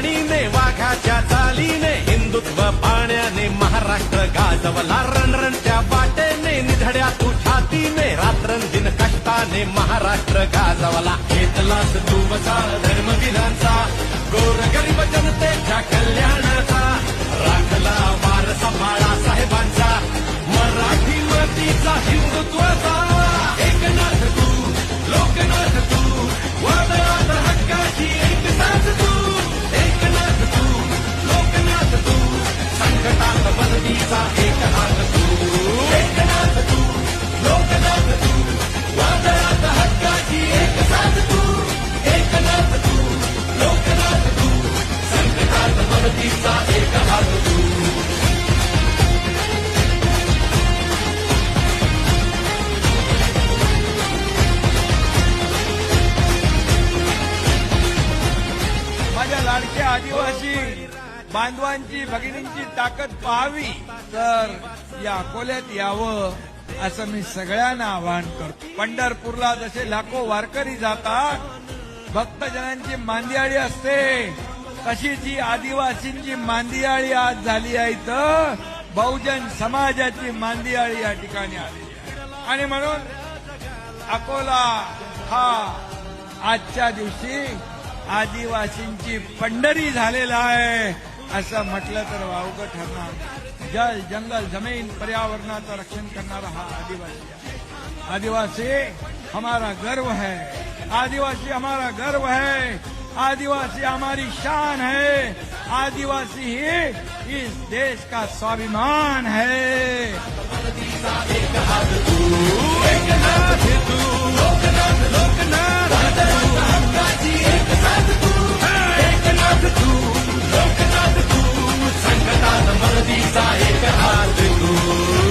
वाणीने वाघाच्या चालीने हिंदुत्व पाण्याने महाराष्ट्र गाजवला रणरणच्या वाटेने निधड्या तू छातीने रात्रंदिन कष्टाने महाराष्ट्र गाजवला घेतलास तू वसा धर्मवीरांचा गोरगरीब जनतेच्या कल्याणाचा राखला वारसा बाळासाहेबांचा मराठी मातीचा हिंदुत्वाचा एकनाथ तू लोकनाथ तू वादळात हक्काची एक साथ तू एकनाथ तू लोकनाथ तू संकटात मदतीचा एक हात तू एकनाथ तू लोकनाथ तू वादळात हक्काची एक साथ तू एकनाथ तू लोकनाथ तू संकटात मदतीचा एक हात तू माझ्या लाडक्या आदिवासी बांधवांची भगिनींची ताकद पाहावी तर या अकोल्यात यावं असं मी सगळ्यांना आवाहन करतो. पंढरपूरला जसे लाखो वारकरी जातात भक्तजनांची मांदियाळी असते तशी जी आदिवासींची मांदियाळी आज झाली आहे तर बहुजन समाजाची मांदियाळी या ठिकाणी आली आहे. आणि म्हणून अकोला हा आजच्या दिवशी आदिवासींची पंढरी झालेला आहे असं म्हटलं तर वावगं ठरणार. जल जंगल जमीन पर्यावरणाचं रक्षण करणारा हा आदिवासी आहे. आदिवासी हमारा गर्व है, आदिवासी हमारा गर्व है, आदिवासी हमारी शान है, आदिवासी ही इस देश का स्वाभिमान है. संकटात मदतीचा एक हात तू